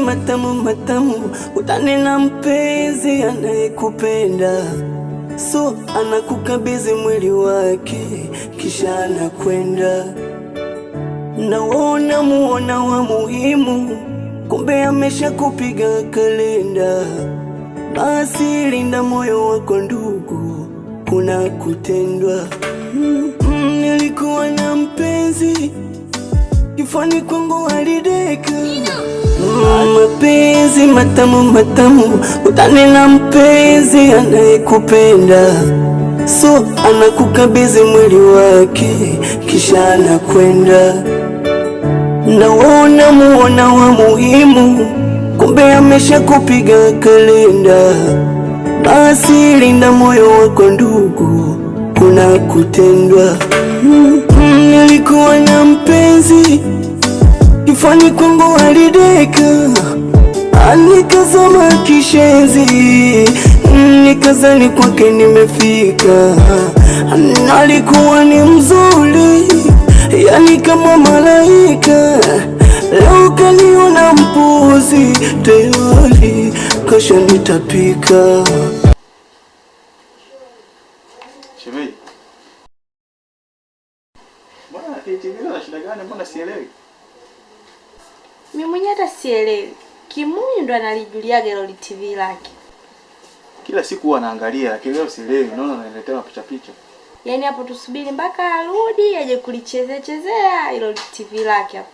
matamu matamu, utanena mpenzi anayekupenda, so anakukabidhi mwili wake kisha anakwenda. Naona muona wa muhimu, kumbe amesha kupiga kalenda. Basi linda moyo wako ndugu, kuna kutendwa. Nilikuwa na mpenzi, kifani kwangu alideka. Mapenzi matamu matamu, utanena mpenzi anayekupenda, so anakukabidhi mwili wake kisha anakwenda. Naona muona wa muhimu, kumbe amesha kupiga kalenda. Basi linda moyo wako ndugu, kuna kutendwa. Nilikuwa na mpenzi, kifani kwangu alideka. Anikazama kishenzi, nikazani kwake nimefika. Alikuwa ni mzuri, yani kama malaika. Leo kaniona mpuzi, tayari kasha nitapika. Shemeji, mbona kitimiza na shida gani? Mbona sielewi? Mimi mwenyewe hata sielewi. Kimunyu ndo analijuliaga hilo TV lake. Kila siku huwa naangalia, lakini leo sielewi. Naona ananiletea picha picha. Yaani hapo tusubiri mpaka arudi aje kulichezea hilo TV lake hapo.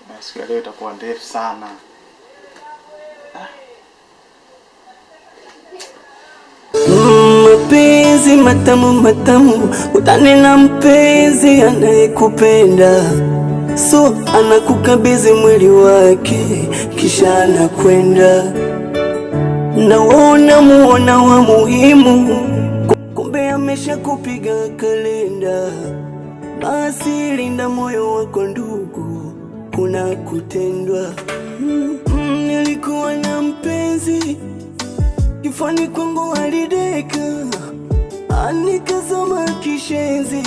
Na siku leo itakuwa ndefu sana. Mapenzi matamu matamu, utanena mpenzi anayekupenda, so anakukabidhi mwili wake kisha anakwenda. Naona muona wa muhimu, kumbe amesha kupiga kalenda. Basi linda moyo wako ndugu, kuna kutendwa. Nilikuwa na mpenzi, kifani kwangu alideka. Anikazama kishenzi,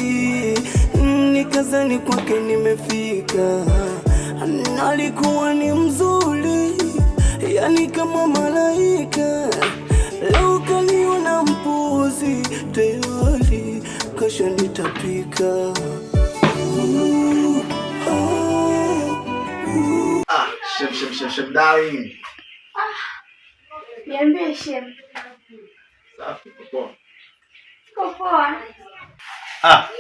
nikazani kwake nimefika. Alikuwa ni mzuri, yani kama malaika. Leo kaniona mpuzi, tayari kasha nitapika. Shem darling. Niambie Shem. Safi poa. Poa.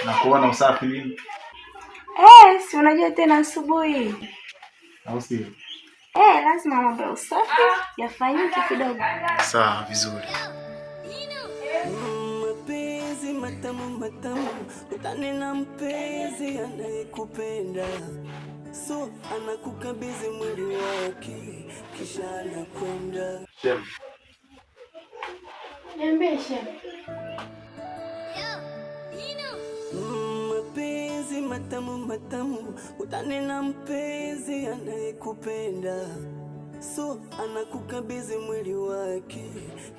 Nakuona usafi nini? Si unajua tena asubuhi. Au si? Lazima mambo ya usafi yafanyike kidogo. Sawa, vizuri. Mapenzi matamu matamu, utanena mpenzi anayekupenda, so anakukabidhi mwili wake kisha anakwenda. Shem. Niambie Shem. Mapenzi matamu matamu, utanena mpenzi anayekupenda, so anakukabidhi mwili wake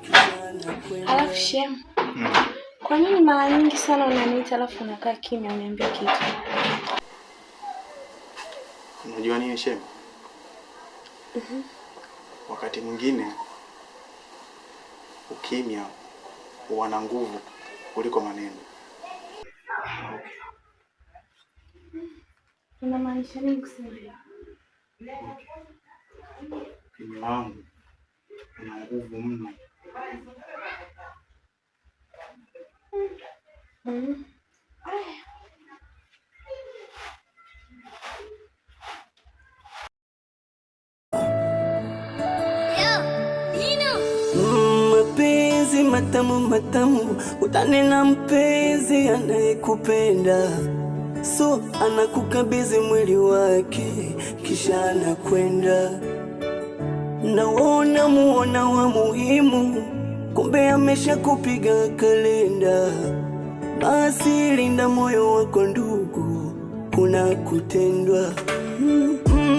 kisha anakwenda. Alafu Shem, kwa nini mara nyingi sana unaniita alafu unakaa kimya uniambie kitu? Unajua nini Shem? Wakati mwingine ukimya huwa na nguvu kuliko maneno. Unamaanisha nini kusema? Ukimya wangu una nguvu mno. Mapenzi matamu matamu, utanena mpenzi anayekupenda, so anakukabidhi mwili wake kisha anakwenda. Naona muona wa muhimu, kumbe amesha kupiga kalenda. Basi linda moyo wako ndugu, kuna kutendwa.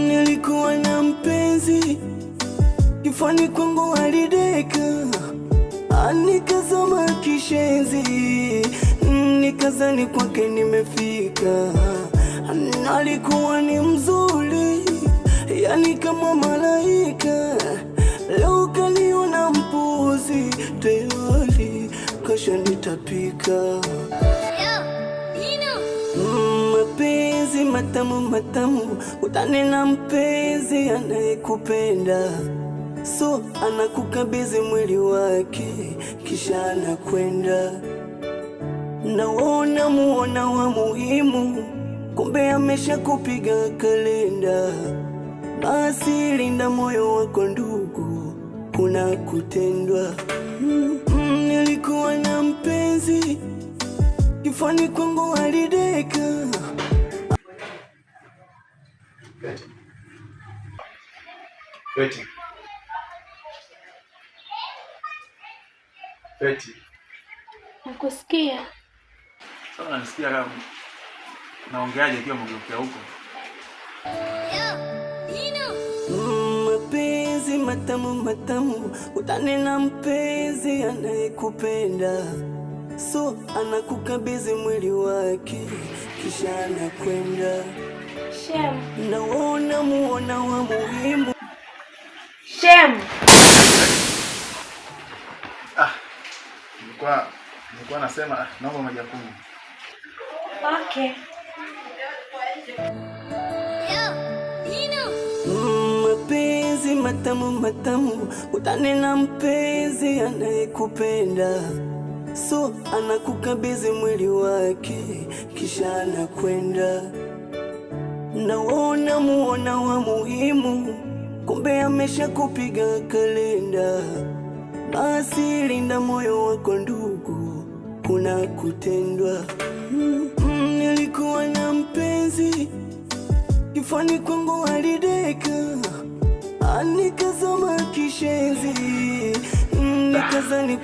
Nilikuwa na mpenzi, kifani kwangu alideka. Anikazama kishenzi, nikazani kwake nimefika. Alikuwa ni mzuri, yani kama malaika. Leo kaniona mpuzi, tayari kasha nitapika. Mapenzi matamu matamu, utanena mpenzi anayekupenda, so anakukabidhi mwili wake kisha anakwenda. Naona muona wa muhimu, kumbe amesha kupiga kalenda. Basi linda moyo wako ndugu, kuna kutendwa. Nilikuwa na mpenzi, kifani kwangu alideka. Feti. Feti. Nakusikia. Sasa nasikia kama naongeaje ikiwa mgeukia huko. Mapenzi matamu matamu, utanena mpenzi anayekupenda, so anakukabidhi mwili wake kisha anakwenda. Shem. Naona muona wa muhimu. Shem. Nilikuwa nasema naomba maji ya kunywa. Okay. Mapenzi matamu matamu, utanena mpenzi anayekupenda, so anakukabidhi mwili wake kisha anakwenda. Naona muona wa muhimu, kumbe amesha kupiga kalenda. Basi linda moyo wako ndugu, kuna kutendwa. Nilikuwa na mpenzi, kifani kwangu alideka, anikazama kishenzi, nikazani.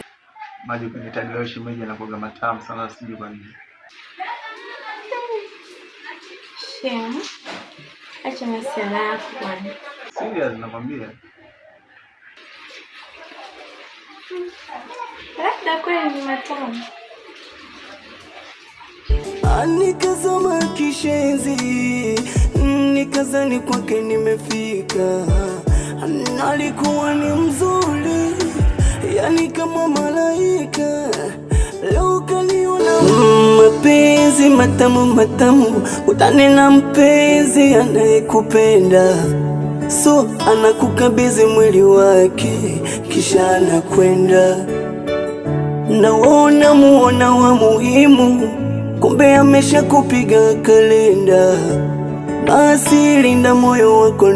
Maji kunitaga leo shemeji anakuwa matamu sana, sijui kwa nini. Shem. Acha masiala yako bwana. Serious nakwambia. Labda kweli ni matamu. Anikazama kishenzi, nikazani kwake nimefika. Alikuwa ni mzuri, yani kama malaika. Leo kaniona. Mapenzi matamu matamu, utanena mpenzi anayekupenda, so anakukabidhi mwili wake kisha anakwenda. Naona muona wa muhimu, kumbe amesha kupiga kalenda. Basi linda moyo wako.